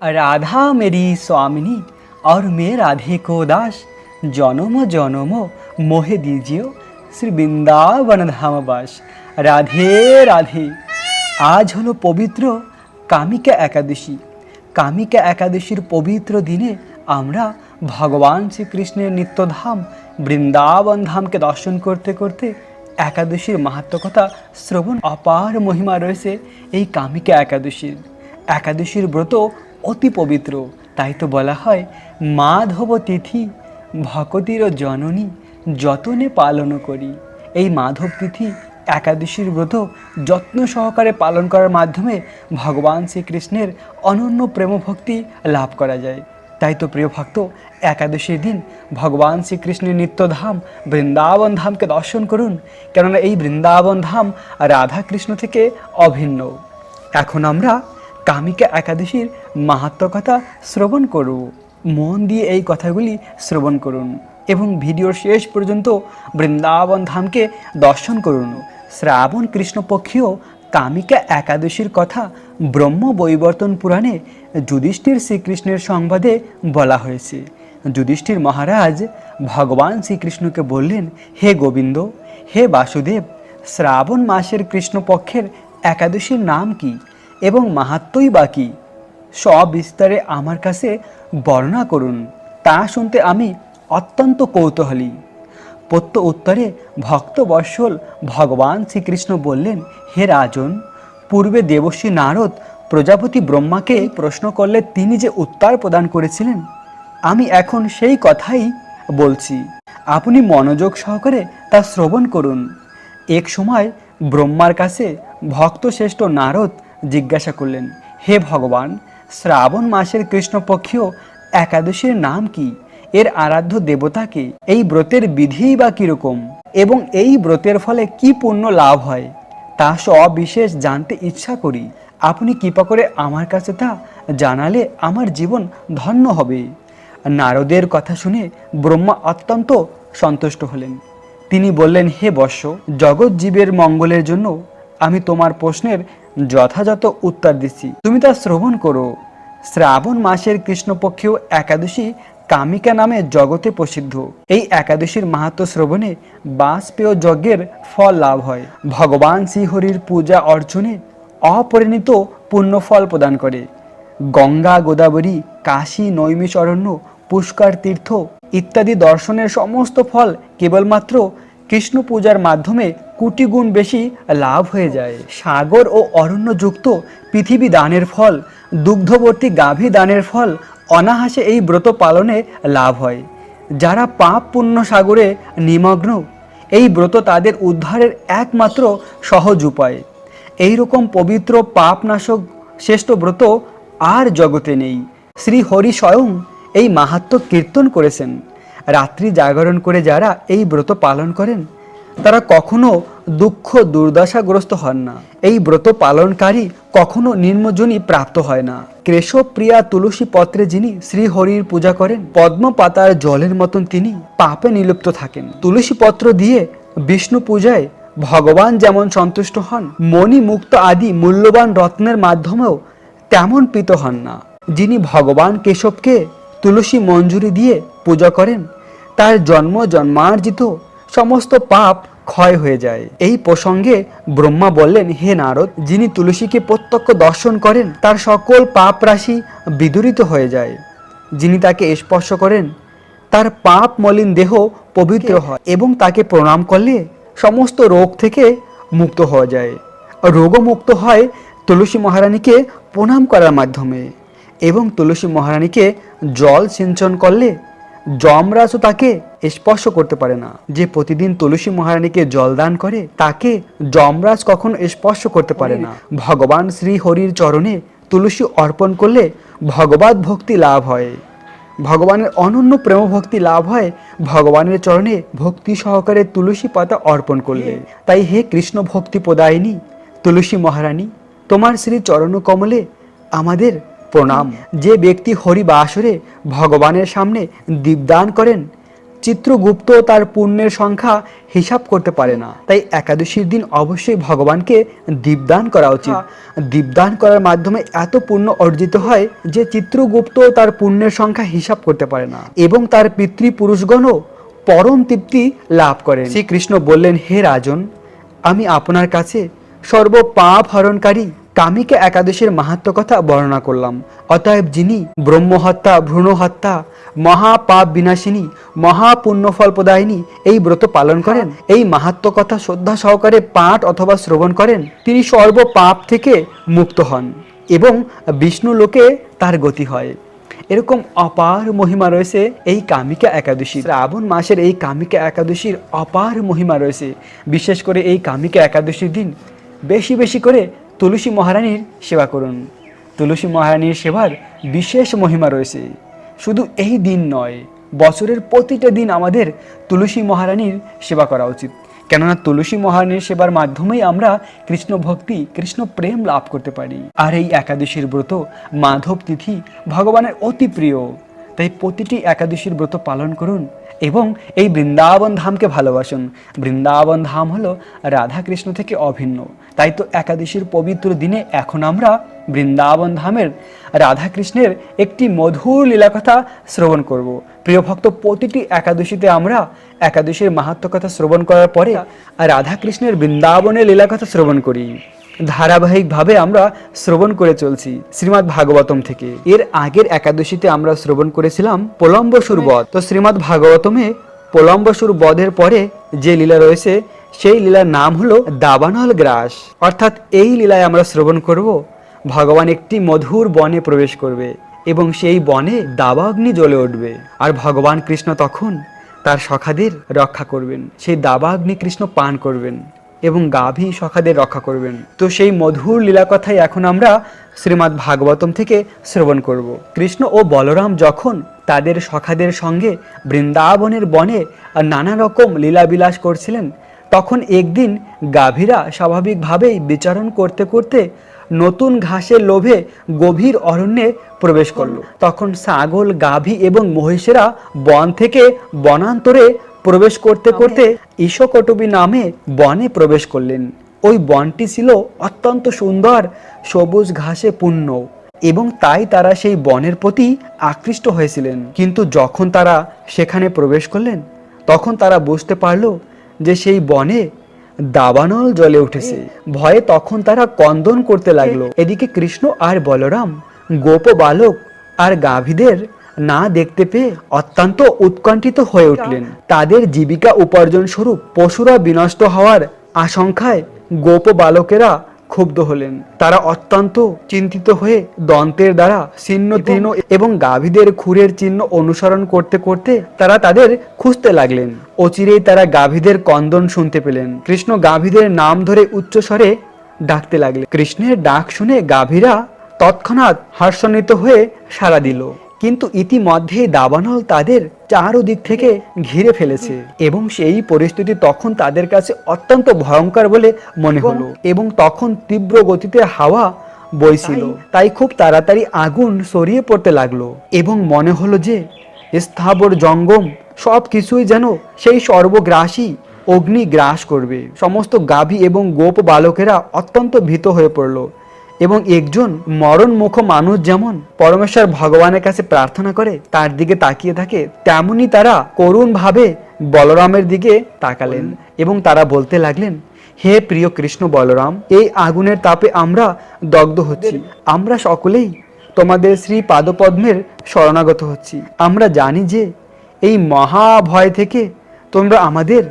राधा मेरी स्वामिनी और मैं राधे को दास, जन्म जन्म मोहे दीजिए শ্রী বৃন্দাবন ধাম বাস। রাধে রাধে। আজ হলো পবিত্র কামিকা একাদশী। কামিকা একাদশীর পবিত্র দিনে আমরা ভগবান শ্রীকৃষ্ণের নিত্যধাম বৃন্দাবন ধামকে দর্শন করতে করতে একাদশীর মাহাত্ম্যকথা শ্রবণ। অপার মহিমা রয়েছে এই কামিকা একাদশীর। একাদশীর ব্রত অতি পবিত্র, তাই তো বলা হয় মাধব তিথি ভকতির জননী যতনে পালন করি। এই মাধব তিথি একাদশীর ব্রত যত্ন সহকারে পালন করার মাধ্যমে ভগবান শ্রীকৃষ্ণের অনন্য প্রেমভক্তি লাভ করা যায়। তাই তো প্রিয় ভক্ত, একাদশীর দিন ভগবান শ্রীকৃষ্ণের নিত্যধাম বৃন্দাবন ধামকে দর্শন করুন, কেননা এই বৃন্দাবন ধাম রাধা কৃষ্ণ থেকে অভিন্ন। এখন আমরা কামিকা একাদশীর মাহাত্ম্যকথা শ্রবণ করব। মন দিয়ে এই কথাগুলি শ্রবণ করুন এবং ভিডিওর শেষ পর্যন্ত বৃন্দাবন ধামকে দর্শন করুন। শ্রাবণ কৃষ্ণপক্ষীয় কামিকা একাদশীর কথা ব্রহ্ম বৈবর্তন পুরাণে যুধিষ্ঠির শ্রীকৃষ্ণের সংবাদে বলা হয়েছে। যুধিষ্ঠির মহারাজ ভগবান শ্রীকৃষ্ণকে বললেন, হে গোবিন্দ, হে বাসুদেব, শ্রাবণ মাসের কৃষ্ণপক্ষের একাদশীর নাম কি এবং মাহাত্ম্যই বা কী? সবিস্তারে আমার কাছে বর্ণনা করুন, তা শুনতে আমি অত্যন্ত কৌতূহলী। প্রত্য উত্তরে ভক্তবৎসল ভগবান শ্রীকৃষ্ণ বললেন, হে রাজন, পূর্বে দেবর্ষি নারদ প্রজাপতি ব্রহ্মাকে প্রশ্ন করলে তিনি যে উত্তর প্রদান করেছিলেন, আমি এখন সেই কথাই বলছি। আপনি মনোযোগ সহকারে তা শ্রবণ করুন। এক সময় ব্রহ্মার কাছে ভক্তশ্রেষ্ঠ নারদ জিজ্ঞাসা করলেন, হে ভগবান, শ্রাবণ মাসের কৃষ্ণপক্ষীয় একাদশীর নাম কি, এর আরাধ্য দেবতাকে, এই ব্রতের বিধিই বা কীরকম এবং এই ব্রতের ফলে কি পুণ্য লাভ হয়, তা সবিশেষ জানতে ইচ্ছা করি। আপনি কৃপা করে আমার কাছে তা জানালে আমার জীবন ধন্য হবে। নারদের কথা শুনে ব্রহ্মা অত্যন্ত সন্তুষ্ট হলেন। তিনি বললেন, হে বৎস, জগৎ জীবের মঙ্গলের জন্য আমি তোমার প্রশ্নের যথাযথ উত্তর দিচ্ছি, তুমি তা শ্রবণ করো। শ্রাবণ মাসের কৃষ্ণপক্ষীয় একাদশী কামিকা নামে জগতে প্রসিদ্ধ। এই একাদশীর মাহাত্ম্য শ্রবণে বাজপেয় যজ্ঞের ফল লাভ হয়। ভগবান শ্রীহরির পূজা অর্চনে অপরিণীত পুণ্যফল প্রদান করে। গঙ্গা, গোদাবরী, কাশী, নৈমিষারণ্য, পুষ্কর তীর্থ ইত্যাদি দর্শনের সমস্ত ফল কেবলমাত্র কৃষ্ণ পূজার মাধ্যমে কোটি গুণ বেশি লাভ হয়ে যায়। সাগর ও অরণ্যযুক্ত পৃথিবী দানের ফল, দুগ্ধবর্তী গাভী দানের ফল অনায়াসে এই ব্রত পালনে লাভ হয়। যারা পাপ পুণ্য সাগরে নিমগ্ন, এই ব্রত তাদের উদ্ধারের একমাত্র সহজ উপায়। এই রকম পবিত্র পাপনাশক শ্রেষ্ঠ ব্রত আর জগতে নেই। শ্রী হরি স্বয়ং এই মাহাত্ম্য কীর্তন করেছেন। রাত্রি জাগরণ করে যারা এই ব্রত পালন করেন, তারা কখনো দুঃখ দুর্দশাগ্রস্ত হন না। এই ব্রত পালনকারী কখনো নিম্নজনী প্রাপ্ত হয় না। কেশবপ্রিয়া তুলসী পত্রে যিনি শ্রীহরির পূজা করেন, পদ্ম পাতার জলের মতন তিনি পাপে নিলুপ্ত থাকেন। তুলসী পত্র দিয়ে বিষ্ণু পূজায় ভগবান যেমন সন্তুষ্ট হন, মণি মুক্ত আদি মূল্যবান রত্নের মাধ্যমেও তেমন প্রীত হন না। যিনি ভগবান কেশবকে তুলসী মঞ্জুরি দিয়ে পূজা করেন, তার জন্ম জন্মার্জিত সমস্ত পাপ ক্ষয় হয়ে যায়। এই প্রসঙ্গে ব্রহ্মা বললেন, হে নারদ, যিনি তুলসীকে প্রত্যক্ষ দর্শন করেন, তার সকল পাপ রাশি বিদূরিত হয়ে যায়। যিনি তাকে স্পর্শ করেন, তার পাপ মলিন দেহ পবিত্র হয় এবং তাকে প্রণাম করলে সমস্ত রোগ থেকে মুক্ত হয়ে যায়। রোগও মুক্ত হয় তুলসী মহারানীকে প্রণাম করার মাধ্যমে। এবং তুলসী মহারানীকে জল সিঞ্চন করলে যমরাজও তাকে স্পর্শ করতে পারে না। যে প্রতিদিন তুলসী মহারানীকে জল দান করে, তাকে যমরাজ কখনো স্পর্শ করতে পারে না। ভগবান শ্রী হরির চরণে তুলসী অর্পণ করলে ভগবত ভক্তি লাভ হয়। ভগবানের অনন্য প্রেম ভক্তি লাভ হয় ভগবানের চরণে ভক্তি সহকারে তুলসী পাতা অর্পণ করলে। তাই হে কৃষ্ণ ভক্তি প্রদায়িনী তুলসী মহারানী, তোমার শ্রী চরণ কমলে আমাদের প্রণাম। যে ব্যক্তি হরি বাসরে ভগবানের সামনে দীপদান করেন, চিত্রগুপ্ত তার পুণ্যের সংখ্যা হিসাব করতে পারে না। তাই একাদশীর দিন অবশ্যই ভগবানকে দীপদান করা উচিত। দীপদান করার মাধ্যমে এত পুণ্য অর্জিত হয় যে চিত্রগুপ্ত তার পুণ্যের সংখ্যা হিসাব করতে পারে না, এবং তার পিতৃপুরুষগণও পরম তৃপ্তি লাভ করেন। শ্রীকৃষ্ণ বললেন, হে রাজন, আমি আপনার কাছে সর্ব পাপ হরণকারী কামিকা একাদশীর মাহাত্ম্য কথা বর্ণনা করলাম। অতএব যিনি ব্রহ্মহত্যা, ভ্রূণ হত্যা, মহাপাপ বিনাশিনী, মহাপুণ্য ফলপ্রদায়িনী এই ব্রত পালন করেন, এই মাহাত্ম্য কথা শ্রদ্ধা সহকারে পাঠ অথবা শ্রবণ করেন, তিনি সর্ব পাপ থেকে মুক্ত হন এবং বিষ্ণু লোকে তার গতি হয়। এরকম অপার মহিমা রয়েছে এই কামিকা একাদশী। শ্রাবণ মাসের এই কামিকা একাদশীর অপার মহিমা রয়েছে। বিশেষ করে এই কামিকা একাদশীর দিন বেশি বেশি করে তুলসী মহারানীর সেবা করুন। তুলসী মহারানীর সেবার বিশেষ মহিমা রয়েছে। শুধু এই দিন নয়, বছরের প্রতিটা দিন আমাদের তুলসী মহারানীর সেবা করা উচিত। কেননা তুলসী মহারানীর সেবার মাধ্যমেই আমরা কৃষ্ণ ভক্তি, কৃষ্ণ প্রেম লাভ করতে পারি। আর এই একাদশীর ব্রত মাধব তিথি ভগবানের অতি প্রিয়। তাই প্রতিটি একাদশীর ব্রত পালন করুন এবং এই বৃন্দাবন ধামকে ভালোবাসুন। বৃন্দাবন ধাম হলো রাধা কৃষ্ণ থেকে অভিন্ন। তাই তো একাদশীর পবিত্র দিনে এখন আমরা বৃন্দাবন ধামের রাধা কৃষ্ণের একটি মধুর লীলাকথা শ্রবণ করব। প্রিয় ভক্ত, প্রতিটি একাদশীতে আমরা একাদশীর মাহাত্ম্য কথা শ্রবণ করার পরে রাধা কৃষ্ণের বৃন্দাবনের লীলাকথা শ্রবণ করি। ধারাবাহিকভাবে আমরা শ্রবণ করে চলছি শ্রীমদ্ ভাগবতম থেকে। এর আগের একাদশীতে আমরা শ্রবণ করেছিলাম প্রলম্বসুর বধ। তো শ্রীমদ্ ভাগবতমে প্রলম্বসুর বধের পরে যে লীলা রয়েছে সেই লীলার নাম হলো দাবানল গ্রাস। অর্থাৎ এই লীলায় আমরা শ্রবণ করব ভগবান একটি মধুর বনে প্রবেশ করবে এবং সেই বনে দাবাগ্নি জ্বলে উঠবে, আর ভগবান কৃষ্ণ তখন তার সখাদের রক্ষা করবেন। সেই দাবাগ্নি কৃষ্ণ পান করবেন এবং গাভী সখাদের রক্ষা করবেন। তো সেই মধুর লীলা কথাই এখন আমরা শ্রীমদ্ ভাগবতম থেকে শ্রবণ করব। কৃষ্ণ ও বলরাম যখন তাদের সখাদের সঙ্গে বৃন্দাবনের বনে নানা রকম লীলাবিলাস করছিলেন, তখন একদিন গাভীরা স্বাভাবিকভাবেই বিচরণ করতে করতে নতুন ঘাসের লোভে গভীর অরণ্যে প্রবেশ করলো। তখন ছাগল, গাভী এবং মহিষেরা বন থেকে বনান্তরে প্রবেশ করতে করতে ঈশকটবী নামে বনে প্রবেশ করলেন। ওই বনটি ছিল অত্যন্ত সুন্দর, সবুজ ঘাসে পূর্ণ, এবং তাই তারা সেই বনের প্রতি আকৃষ্ট হয়েছিলেন। কিন্তু যখন তারা সেখানে প্রবেশ করলেন, তখন তারা বুঝতে পারল যে সেই বনে দাবানল জ্বলে উঠেছে। ভয়ে তখন তারা কন্দন করতে লাগলো। এদিকে কৃষ্ণ আর বলরাম গোপ বালক আর গাভীদের না দেখতে পেয়ে অত্যন্ত উৎকণ্ঠিত হয়ে উঠলেন। তাদের জীবিকা উপার্জন স্বরূপ পশুরা বিনষ্ট হওয়ার আশঙ্কায় গোপ বালকেরা ক্ষুব্ধ হলেন। তারা অত্যন্ত চিন্তিত হয়ে দন্তের দ্বারা ছিন্ন তীর্ণ এবং গাভীদের খুরের চিহ্ন অনুসরণ করতে করতে তারা তাদের খুঁজতে লাগলেন। অচিরেই তারা গাভীদের কন্দন শুনতে পেলেন। কৃষ্ণ গাভীদের নাম ধরে উচ্চস্বরে ডাকতে লাগলেন। কৃষ্ণের ডাক শুনে গাভীরা তৎক্ষণাৎ হর্ষান্বিত হয়ে সাড়া দিল। কিন্তু ইতিমধ্যেই দাবানল তাদের চারদিক থেকে ঘিরে ফেলেছে এবং সেই পরিস্থিতি তখন তাদের কাছে অত্যন্ত ভয়ঙ্কর বলে মনে হলো এবং তখন তীব্র গতিতে হাওয়া বইছিল। তাই খুব তাড়াতাড়ি আগুন ছড়িয়ে পড়তে লাগলো এবং মনে হলো যে স্থাবর জঙ্গম সব কিছুই যেন সেই সর্বগ্রাসী অগ্নি গ্রাস করবে। সমস্ত গাভী এবং গোপ বালকেরা অত্যন্ত ভীত হয়ে পড়ল এবং একজন মরণমুখ মানুষ যেমন পরমেশ্বর ভগবানের কাছে প্রার্থনা করে তার দিকে তাকিয়ে থাকে, তেমনি তারা করুণ ভাবে বলরামের দিকে তাকালেন এবং তারা বলতে লাগলেন, হে প্রিয় কৃষ্ণ বলরাম, এই আগুনের তাপে আমরা দগ্ধ হচ্ছি। আমরা সকলেই তোমাদের শ্রী পাদপদ্মের শরণাগত হচ্ছি। আমরা জানি যে এই মহাভয় থেকে তোমরা আমাদের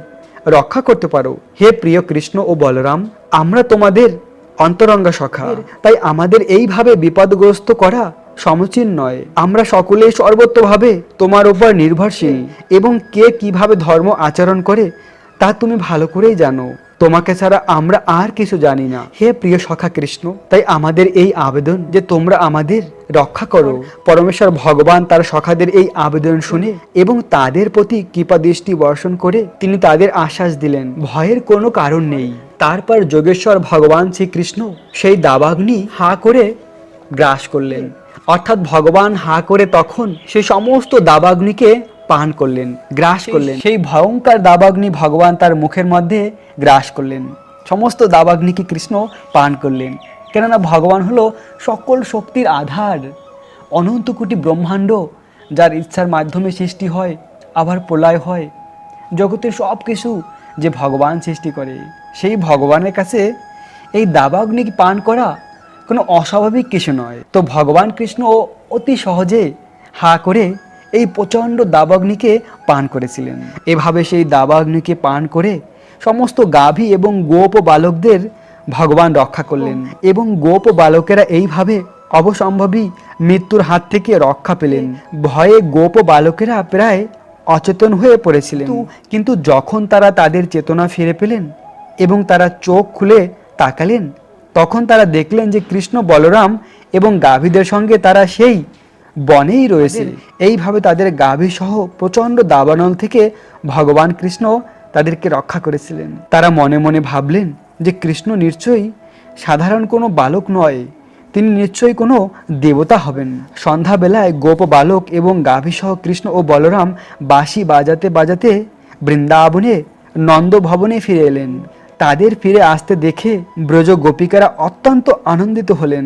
রক্ষা করতে পারো। হে প্রিয় কৃষ্ণ ও বলরাম, আমরা তোমাদের অন্তরঙ্গা সখা, তাই আমাদের এইভাবে বিপদগ্রস্ত করা সমীচীন নয়। আমরা সকলেই সর্বত্রভাবে তোমার উপর নির্ভরশীল এবং কে কিভাবে ধর্ম আচরণ করে তা তুমি ভালো করেই জানো। তোমাকে ছাড়া আমরা আর কিছু জানি না। হে প্রিয় সখা কৃষ্ণ, তাই আমাদের এই আবেদন যে তোমরা আমাদের রক্ষা করো। পরমেশ্বর ভগবান তার সখাদের এই আবেদন শুনে এবং তাদের প্রতি কৃপা দৃষ্টি বর্ষণ করে তিনি তাদের আশ্বাস দিলেন, ভয়ের কোনো কারণ নেই। তারপর যোগেশ্বর ভগবান শ্রীকৃষ্ণ সেই দাবাগ্নি হা করে গ্রাস করলেন। অর্থাৎ ভগবান হা করে তখন সেই সমস্ত দাবাগ্নিকে পান করলেন, গ্রাস করলেন। সেই ভয়ঙ্কর দাবাগ্নি ভগবান তার মুখের মধ্যে গ্রাস করলেন। সমস্ত দাবাগ্নিকে কৃষ্ণ পান করলেন। কেননা ভগবান হলো সকল শক্তির আধার, অনন্ত কোটি ব্রহ্মাণ্ড যার ইচ্ছার মাধ্যমে সৃষ্টি হয়, আবার প্রলয় হয়। জগতের সব কিছু যে ভগবান সৃষ্টি করে, সেই ভগবানের কাছে এই দাবাগ্নি পান করা কোনো অস্বাভাবিক কিছু নয়। তো ভগবান কৃষ্ণ অতি সহজে হা করে এই প্রচণ্ড দাবাগ্নিকে পান করেছিলেন। এভাবে সেই দাবাগ্নিকে পান করে সমস্ত গাভী এবং গোপ বালকদের ভগবান রক্ষা করলেন, এবং গোপ বালকেরা এইভাবে অবসম্ভাবী মৃত্যুর হাত থেকে রক্ষা পেলেন। ভয়ে গোপ বালকেরা প্রায় অচেতন হয়ে পড়েছিলেন, কিন্তু যখন তারা তাদের চেতনা ফিরে পেলেন এবং তারা চোখ খুলে তাকালেন, তখন তারা দেখলেন যে কৃষ্ণ বলরাম এবং গাভীদের সঙ্গে তারা সেই বনেই রয়েছে। এইভাবে তাদের গাভী সহ প্রচণ্ড দাবানল থেকে ভগবান কৃষ্ণ তাদেরকে রক্ষা করেছিলেন। তারা মনে মনে ভাবলেন যে কৃষ্ণ নিশ্চয়ই সাধারণ কোনো বালক নয়, তিনি নিশ্চয়ই কোনো দেবতা হবেন। সন্ধ্যাবেলায় গোপ বালক এবং গাভী সহ কৃষ্ণ ও বলরাম বাঁশি বাজাতে বাজাতে বৃন্দাবনে নন্দভবনে ফিরে এলেন। তাদের ফিরে আসতে দেখে ব্রজ গোপিকারা অত্যন্ত আনন্দিত হলেন।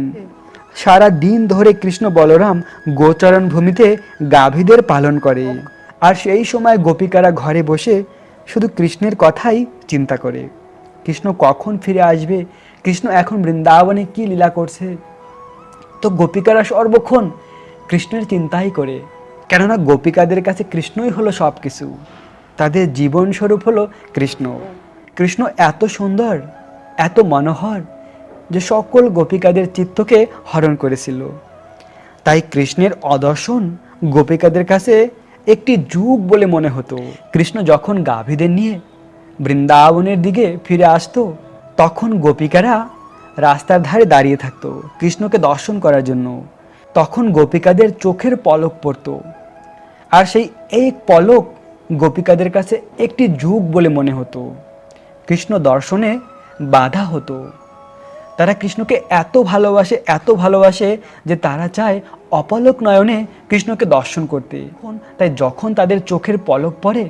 সারা দিন ধরে কৃষ্ণ বলরাম গোচরণ ভূমিতে গাভীদের পালন করে, আর সেই সময় গোপিকারা ঘরে বসে শুধু কৃষ্ণের কথাই চিন্তা করে। কৃষ্ণ কখন ফিরে আসবে, কৃষ্ণ এখন বৃন্দাবনে কি লীলা করছে। তো গোপিকারা সর্বক্ষণ কৃষ্ণের চিন্তাই করে, কেননা গোপিকাদের কাছে কৃষ্ণই হলো সব কিছু। তাদের জীবন স্বরূপ হলো কৃষ্ণ। কৃষ্ণ এত সুন্দর, এত মনোহর যে সকল গোপিকাদের চিত্তকে হরণ করেছিল। তাই কৃষ্ণের অদর্শন গোপিকাদের কাছে একটি যুগ বলে মনে হতো। কৃষ্ণ যখন গাভীদের নিয়ে বৃন্দাবনের দিকে ফিরে আসতো, তখন গোপিকারা রাস্তার ধারে দাঁড়িয়ে থাকতো কৃষ্ণকে দর্শন করার জন্য। তখন গোপিকাদের চোখের পলক পড়তো, আর সেই এক পলক গোপিকাদের কাছে একটি যুগ বলে মনে হতো। কৃষ্ণ দর্শনে বাধা হতো। তারা কৃষ্ণকে এত ভালোবাসে, এত ভালোবাসে যে তারা চায় অপলক নয়নে কৃষ্ণকে দর্শন করতে। তাই যখন তাদের চোখের পলক পড়ে,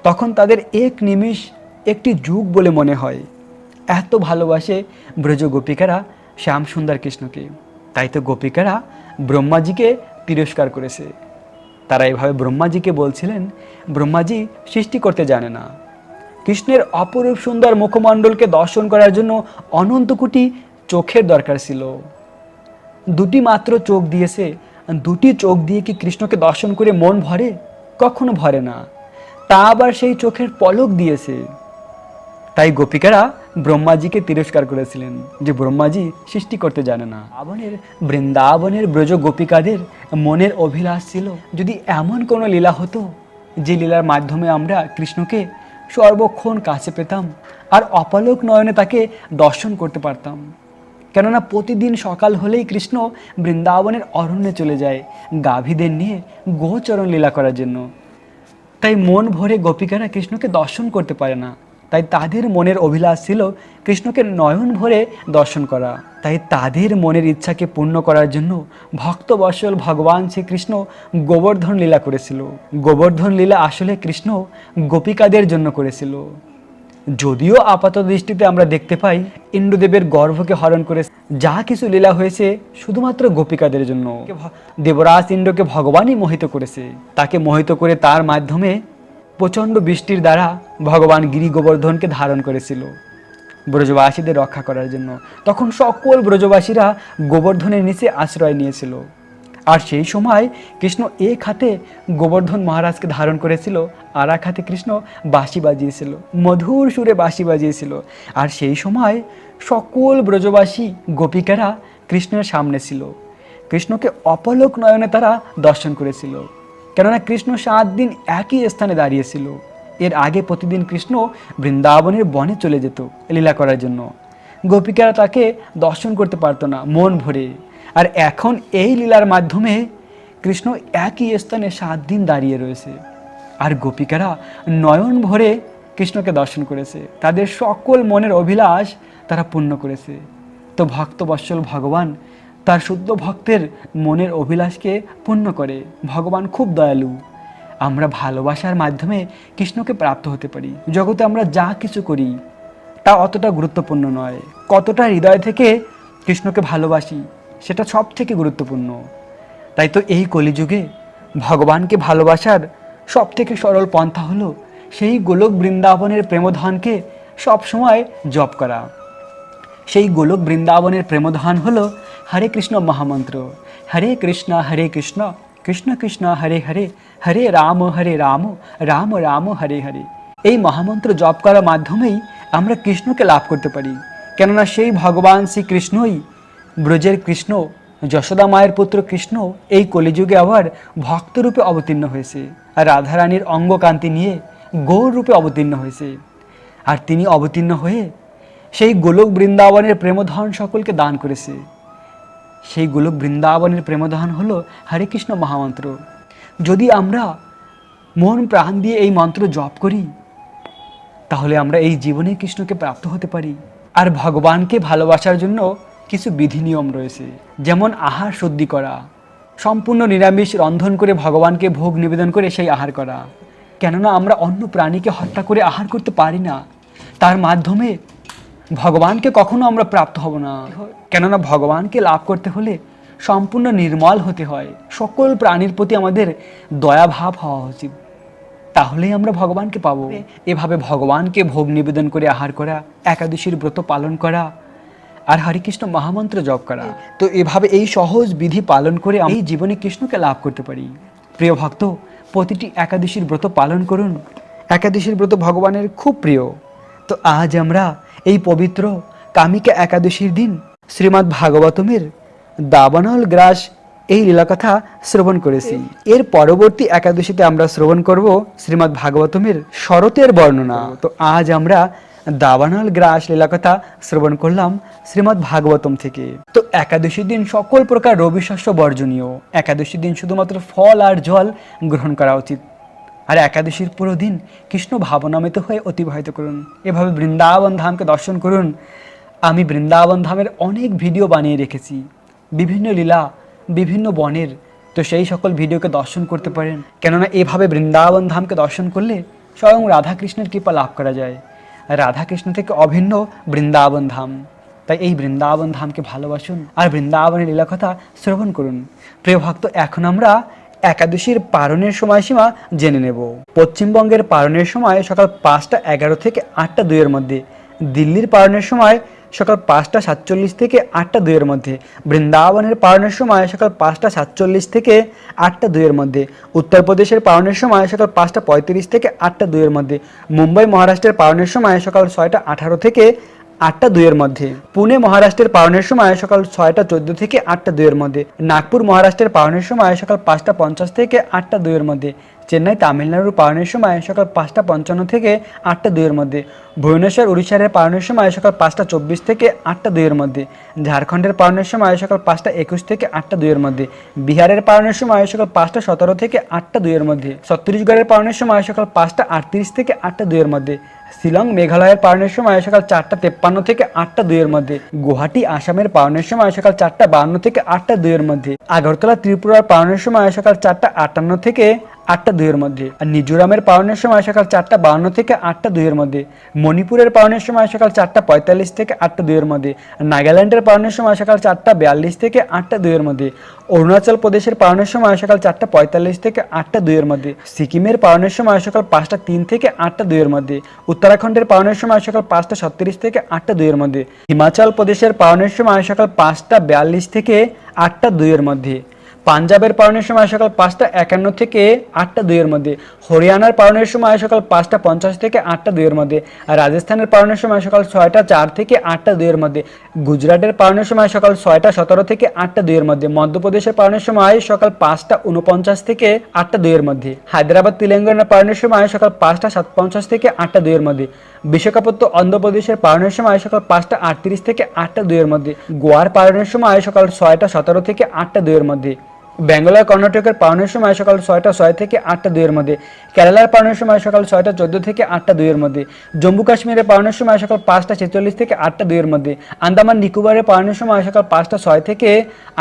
তখন তাদের এক নিমিষ একটি যুগ বলে মনে হয়। এত ভালোবাসে ব্রজ গোপিকারা শ্যাম সুন্দর কৃষ্ণকে। তাই তো গোপিকারা ব্রহ্মাজিকে তিরস্কার করেছে। তারা এভাবে ব্রহ্মাজিকে বলছিলেন, ব্রহ্মাজি সৃষ্টি করতে জানে না। কৃষ্ণের অপরূপ সুন্দর মুখমণ্ডলকে দর্শন করার জন্য অনন্ত কোটি চোখের দরকার ছিল। দুটি মাত্র চোখ দিয়েছে, দুটি চোখ দিয়ে কি কৃষ্ণকে দর্শন করে মন ভরে? কখনো ভরে না। তা আবার সেই চোখের পলক দিয়েছে। তাই গোপিকারা ব্রহ্মাজিকে তিরস্কার করেছিলেন যে ব্রহ্মাজি সৃষ্টি করতে জানে না। বৃন্দাবনের ব্রজ গোপিকাদের মনের অভিলাষ ছিল, যদি এমন কোনো লীলা হতো যে লীলার মাধ্যমে আমরা কৃষ্ণকে সর্বক্ষণ কাছে পেতাম আর অপলক নয়নে তাকে দর্শন করতে পারতাম। কেননা প্রতিদিন সকাল হলেই কৃষ্ণ বৃন্দাবনের অরণ্যে চলে যায় গাভীদের নিয়ে গোচরণ লীলা করার জন্য। তাই মন ভরে গোপিকারা কৃষ্ণকে দর্শন করতে পারে না। তাই তাদের মনের অভিলাষ ছিল কৃষ্ণকে নয়ন ভরে দর্শন করা। তাই তাদের মনের ইচ্ছাকে পূর্ণ করার জন্য ভক্তবৎসল ভগবান শ্রীকৃষ্ণ গোবর্ধন লীলা করেছিল। গোবর্ধন লীলা আসলে কৃষ্ণ গোপিকাদের জন্য করেছিল। যদিও আপাত দৃষ্টিতে আমরা দেখতে পাই ইন্দ্রদেবের গর্ভকে হরণ করে যা কিছু লীলা হয়েছে শুধুমাত্র গোপিকাদের জন্য। দেবরাজ ইন্দ্রকে ভগবানই মোহিত করেছে। তাকে মোহিত করে তার মাধ্যমে প্রচণ্ড বৃষ্টির দ্বারা ভগবান গিরি গোবর্ধনকে ধারণ করেছিল ব্রজবাসীদের রক্ষা করার জন্য। তখন সকল ব্রজবাসীরা গোবর্ধনের নিচে আশ্রয় নিয়েছিল। আর সেই সময় কৃষ্ণ এক হাতে গোবর্ধন মহারাজকে ধারণ করেছিল, আর এক হাতে কৃষ্ণ বাঁশি বাজিয়েছিল, মধুর সুরে বাঁশি বাজিয়েছিল। আর সেই সময় সকল ব্রজবাসী গোপিকারা কৃষ্ণের সামনে ছিল। কৃষ্ণকে অপলক নয়নে তারা দর্শন করেছিল, কেননা কৃষ্ণ 7 দিন একই স্থানে দাঁড়িয়েছিল। এর আগে প্রতিদিন কৃষ্ণ বৃন্দাবনের বনে চলে যেত লীলা করার জন্য। গোপিকারা তাকে দর্শন করতে পারতো না মন ভরে। আর এখন এই লীলার মাধ্যমে কৃষ্ণ একই স্থানে 7 দিন দাঁড়িয়ে রয়েছে, আর গোপিকারা নয়ন ভরে কৃষ্ণকে দর্শন করেছে। তাদের সকল মনের অভিলাষ তারা পূর্ণ করেছে। তো ভক্তবৎসল ভগবান তার শুদ্ধ ভক্তের মনের অভিলাষকে পূর্ণ করে। ভগবান খুব দয়ালু। আমরা ভালোবাসার মাধ্যমে কৃষ্ণকে প্রাপ্ত হতে পারি। জগতে আমরা যা কিছু করি তা অতটা গুরুত্বপূর্ণ নয়, কতটা হৃদয় থেকে কৃষ্ণকে ভালোবাসি সেটা সব থেকে গুরুত্বপূর্ণ। তাই তো এই কলিযুগে ভগবানকে ভালোবাসার সব থেকে সরল পন্থা হলো সেই গোলক বৃন্দাবনের প্রেমধনকে সবসময় জপ করা। সেই গোলক বৃন্দাবনের প্রেমধন হলো হরে কৃষ্ণ মহামন্ত্র, হরে কৃষ্ণ কৃষ্ণ কৃষ্ণ হরে হরে, হরে রাম রাম রাম হরে হরে। এই মহামন্ত্র জপ করার মাধ্যমেই আমরা কৃষ্ণকে লাভ করতে পারি। কেননা সেই ভগবান শ্রীকৃষ্ণই, ব্রজের কৃষ্ণ, যশোদা মায়ের পুত্র কৃষ্ণ এই কলিযুগে আবার ভক্তরূপে অবতীর্ণ হয়েছে, আর রাধারানীর অঙ্গকান্তি নিয়ে গৌর রূপে অবতীর্ণ হয়েছে। আর তিনি অবতীর্ণ হয়ে সেই গোলক বৃন্দাবনের প্রেমধন সকলকে দান করেছে। সেই গোলক বৃন্দাবনের প্রেমধন হলো হরে কৃষ্ণ মহামন্ত্র। যদি আমরা মন প্রাণ দিয়ে এই মন্ত্র জপ করি তাহলে আমরা এই জীবনে কৃষ্ণকে প্রাপ্ত হতে পারি। আর ভগবানকে ভালোবাসার জন্য কিছু বিধি নিয়ম রয়েছে, যেমন আহার শুদ্ধি করা, সম্পূর্ণ নিরামিষ রন্ধন করে ভগবানকে ভোগ নিবেদন করে সেই আহার করা। কেননা আমরা অন্য প্রাণীকে হত্যা করে আহার করতে পারি না, তার মাধ্যমে ভগবানকে কখনো আমরা প্রাপ্ত হব না। কেননা ভগবানকে লাভ করতে হলে সম্পূর্ণ নির্মল হতে হয়, সকল প্রাণীর প্রতি আমাদের দয়াভাব হওয়া উচিত, তাহলেই আমরা ভগবানকে পাবো। এভাবে ভগবানকে ভোগ নিবেদন করে আহার করা, একাদশীর ব্রত পালন করা, আর হরে কৃষ্ণ মহামন্ত্র জপ করা। তো এভাবে এই সহজ বিধি পালন করে আমি এই জীবনে কৃষ্ণকে লাভ করতে পারি। প্রিয় ভক্ত, প্রতিটি একাদশীর ব্রত পালন করুন। একাদশীর ব্রত ভগবানের খুব প্রিয়। তো আজ আমরা এই পবিত্র কামিকা একাদশীর দিন শ্রীমদ্ ভাগবতমের দাবানল গ্রাস এই লীলাকথা শ্রবণ করেছি। এর পরবর্তী একাদশীতে আমরা শ্রবণ করব শ্রীমদ্ ভাগবতমের শরতের বর্ণনা। তো আজ আমরা দাবানল গ্রাস লীলাকথা শ্রবণ করলাম শ্রীমদ্ ভাগবতম থেকে। তো একাদশীর দিন সকল প্রকার রবি শস্য বর্জনীয়। একাদশীর দিন শুধুমাত্র ফল আর জল গ্রহণ করা উচিত। আর একাদশীর পুরো দিন কৃষ্ণ ভাবনামিত হয়ে অতিবাহিত করুন। এভাবে বৃন্দাবন ধামকে দর্শন করুন। আমি বৃন্দাবন ধামের অনেক ভিডিও বানিয়ে রেখেছি, বিভিন্ন লীলা, বিভিন্ন বনের। তো সেই সকল ভিডিওকে দর্শন করতে পারেন। কেননা এভাবে বৃন্দাবন ধামকে দর্শন করলে স্বয়ং রাধাকৃষ্ণের কৃপা লাভ করা যায়। রাধাকৃষ্ণ থেকে অভিন্ন বৃন্দাবন ধাম। তাই এই বৃন্দাবন ধামকে ভালোবাসুন আর বৃন্দাবনের লীলাকথা শ্রবণ করুন। প্রিয় ভক্ত, এখন আমরা একাদশীর পারণের সময়সীমা জেনে নেব। পশ্চিমবঙ্গের পারণের সময় সকাল 5:11 থেকে 8:02 মধ্যে, দিল্লির পারণের সময় সকাল 5:47 থেকে 8:02 মধ্যে, বৃন্দাবনের পারণের সময় সকাল 5:47 থেকে 8:02 মধ্যে, উত্তরপ্রদেশের পারণের সময় সকাল 5:35 থেকে 8:02 মধ্যে, মুম্বাই মহারাষ্ট্রের পারণের সময় সকাল 6:18 থেকে 8:02 মধ্যে, পুনে মহারাষ্ট্রের পারণের সময় সকাল 6:14 থেকে 8:02 মধ্যে, নাগপুর মহারাষ্ট্রের পারণের সময় সকাল 5:50 থেকে 8:02 মধ্যে, চেন্নাই তামিলনাড়ুর পারণের সময় সকাল 5:55 থেকে 8:02 মধ্যে, ভুবনেশ্বর উড়িষ্যার পারণের সময় সকাল 5:24 থেকে 8:02 মধ্যে, ঝাড়খণ্ডের পারণের সময় সকাল 5:21 থেকে 8:02 মধ্যে, বিহারের পারণের সময় সকাল 5:17 থেকে 8:02 মধ্যে, ছত্তিশগড়ের পারণের সময় সকাল 5:38 থেকে 8:02 মধ্যে, শিলং মেঘালয়ের পারণের সময় সকাল 4:53 থেকে 8:02 মধ্যে, গুয়াহাটি আসামের পারণের সময় সকাল 4:52 থেকে 8:02 মধ্যে, আগরতলা ত্রিপুরার পারণের সময় সকাল 4:58 থেকে 8:02 মধ্যে, আর মিজোরামের পারণের সময় সকাল 4:52 থেকে 8:02 মধ্যে, মণিপুরের পারণের সময় সকাল 4:45 থেকে 8:02 মধ্যে, নাগাল্যান্ডের পারণের সময় সকাল 4:42 থেকে 8:02 মধ্যে, অরুণাচল প্রদেশের পারণের সময় সকাল 4:45 থেকে 8:02 মধ্যে, সিকিমের পারণের সময় সকাল 5:03 থেকে 8:02 মধ্যে, উত্তরাখণ্ডের পারণের সময় সকাল 5:37 থেকে 8:02 মধ্যে, হিমাচল প্রদেশের পারণের সময় সকাল 5:42 থেকে 8:02 মধ্যে, পাঞ্জাবের পারণের সময় সকাল 5:51 থেকে 8:02 মধ্যে, হরিয়ানার পারণের সময় সকাল 5:50 থেকে 8:02 মধ্যে, আর রাজস্থানের পারণের সময় সকাল 6:04 থেকে 8:02 মধ্যে, গুজরাটের পারণের সময় সকাল 6:17 থেকে 8:02 মধ্যে, মধ্যপ্রদেশের পারণের সময় সকাল 5:49 থেকে 8:02 মধ্যে, হায়দ্রাবাদ তেলেঙ্গানার পারণের সময় সকাল 5:57 থেকে 8:02 মধ্যে, বিশাখাপত্তনম অন্ধ্রপ্রদেশের পারণের সময় সকাল 5:38 থেকে 8:02 মধ্যে, গোয়ার পারণের সময় সকাল 6:17 থেকে 8:02 মধ্যে, বেঙ্গলের কর্ণাটকের পারণের সময় সকাল 6:06 থেকে 8:02 মধ্যে, কেরালার পারণের সময় সকাল 6:14 থেকে 8:02 মধ্যে, জম্মু কাশ্মীরের পারণের সময় সকাল 5:46 থেকে 8:02 মধ্যে, আন্দামান নিকোবরের পারণের সময় সকাল 5:06 থেকে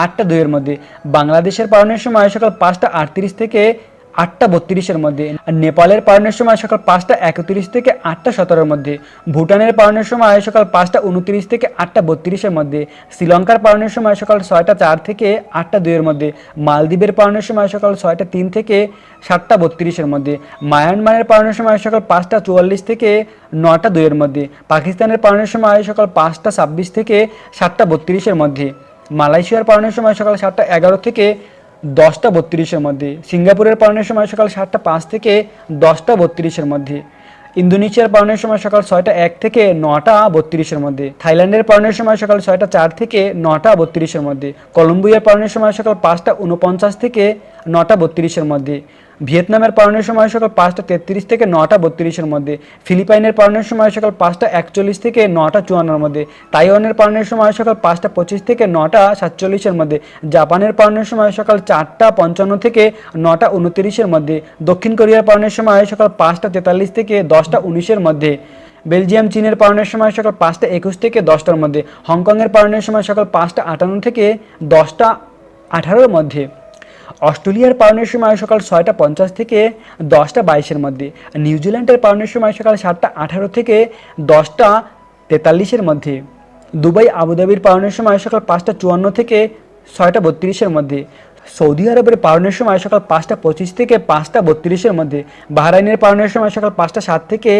8:02 মধ্যে, বাংলাদেশের পারণের সময় সকাল 5:38 থেকে 8:32-এর মধ্যে, নেপালের পালনের সময় সকাল 5:31 থেকে 8:17-এর মধ্যে, ভুটানের পালনের সময় সকাল 5:29 থেকে 8:32-এর মধ্যে, শ্রীলঙ্কার পালনের সময় সকাল 6:04 থেকে 8:02-এর মধ্যে, মালদ্বীপের পালনের সময় সকাল 6:03 থেকে 7:32-এর মধ্যে, মায়ানমারের পালনের সময় সকাল 5:44 থেকে 9:02-এর মধ্যে, পাকিস্তানের পালনের সময় সকাল 5:26 থেকে 7:32-এর মধ্যে, মালয়েশিয়ার পালনের সময় সকাল 7:11 থেকে 10:32-এর মধ্যে, সিঙ্গাপুরের পালনের সময় সকাল 7:05 থেকে 10:32-এর মধ্যে, ইন্দোনেশিয়ার পালনের সময় সকাল 6:01 থেকে 9:32-এর মধ্যে, থাইল্যান্ডের পালনের সময় সকাল 6:04 থেকে 9:32-এর মধ্যে, কলম্বিয়ার পালনের সময় সকাল 5:49 থেকে 9:32-এর মধ্যে, ভিয়েতনামের পালনের সময় সকাল 5:33 থেকে 9:32-এর মধ্যে, ফিলিপাইনের পালনের সময় সকাল 5:41 থেকে 9:54-এর মধ্যে, তাইওয়ানের পালনের সময় সকাল 5:25 থেকে 9:47-এর মধ্যে, জাপানের পালনের সময় সকাল 4:55 থেকে 9:29-এর মধ্যে, দক্ষিণ কোরিয়ার পালনের সময় সকাল 5:43 থেকে 10:19-এর মধ্যে, বেলজিয়াম চীনের পালনের সময় সকাল 5:21 থেকে 10টার মধ্যে, হংকংয়ের পালনের সময় সকাল 5:58 থেকে 10:18-এর মধ্যে, অস্ট্রেলিয়ার পালনের সময় সকাল 6:50 থেকে 10:22-এর মধ্যে, নিউজিল্যান্ডের পালনের সময় সকাল 7:18 থেকে 10:43-এর মধ্যে, দুবাই আবুধাবির পালনের সময় সকাল 5:54 থেকে 6:32-এর মধ্যে, সৌদি আরবের পালনের সময় সকাল 5:25 থেকে 5:32-এর মধ্যে, বাহরাইনের পালনের সময় সকাল 5:07 থেকে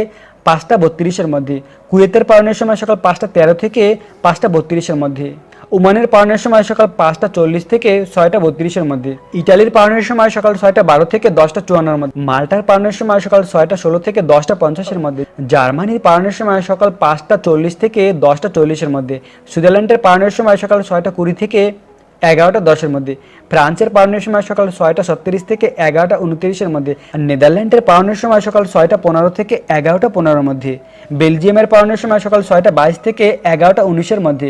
5:32-এর মধ্যে, কুয়েতের পালনের সময় সকাল 5:13 থেকে 5:32-এর মধ্যে, ওমানের পালনের সময় সকাল 5:40 থেকে 6:32-এর মধ্যে, ইটালির পালনের সময় সকাল 6:12 থেকে 10:54-এর মধ্যে, মাল্টার পালনের সময় সকাল 6:16 থেকে 10:50-এর মধ্যে, জার্মানির পালনের সময় সকাল 5:40 থেকে 10:40-এর মধ্যে, সুইজারল্যান্ডের পালনের সময় সকাল 6:20 থেকে 11:10-এর মধ্যে, ফ্রান্সের পালনের সময় সকাল 6:37 থেকে 11:29-এর মধ্যে, নেদারল্যান্ডের পালনের সময় সকাল 6:15 থেকে 11:15-এর মধ্যে, বেলজিয়ামের পালনের সময় সকাল 6:22 থেকে 11:19-এর মধ্যে,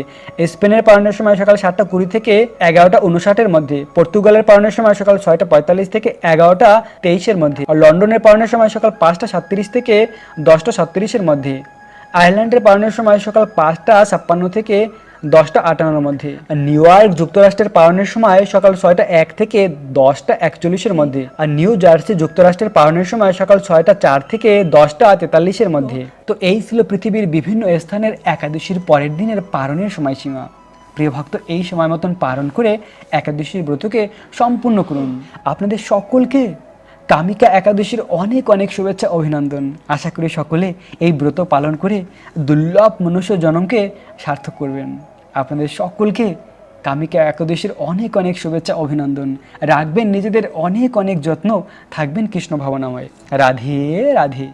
স্পেনের পালনের সময় সকাল 7:20 থেকে 11:59-এর মধ্যে, পর্তুগালের পালনের সময় সকাল 6:45 থেকে 11:23-এর মধ্যে, লন্ডনের পালনের সময় সকাল 5:37 থেকে 10:37-এর মধ্যে, আয়ারল্যান্ডের পালনের সময় সকাল 5:56 থেকে 10:58-এর মধ্যে, নিউ ইয়র্ক যুক্তরাষ্ট্রের পালনের সময় সকাল 6:01 থেকে 10:41-এর মধ্যে, আর নিউ জার্সি যুক্তরাষ্ট্রের পালনের সময় সকাল 6:04 থেকে 10:43-এর মধ্যে। তো এই ছিল পৃথিবীর বিভিন্ন স্থানের একাদশীর পরের দিনের পালনের সময়সীমা। প্রিয় ভক্ত, এই সময় মতন পালন করে একাদশীর ব্রতকে সম্পূর্ণ করুন। আপনাদের সকলকে কামিকা একাদশীর অনেক অনেক শুভেচ্ছা, অভিনন্দন। আশা করি সকলে এই ব্রত পালন করে দুর্লভ মনুষ্য জন্মকে সার্থক করবেন। আপনাদের সকলকে কামিকা একাদশীর অনেক অনেক শুভেচ্ছা, অভিনন্দন। রাখবেন নিজেদের অনেক অনেক যত্ন, থাকবেন কৃষ্ণ ভাবনাময়। রাধে রাধে।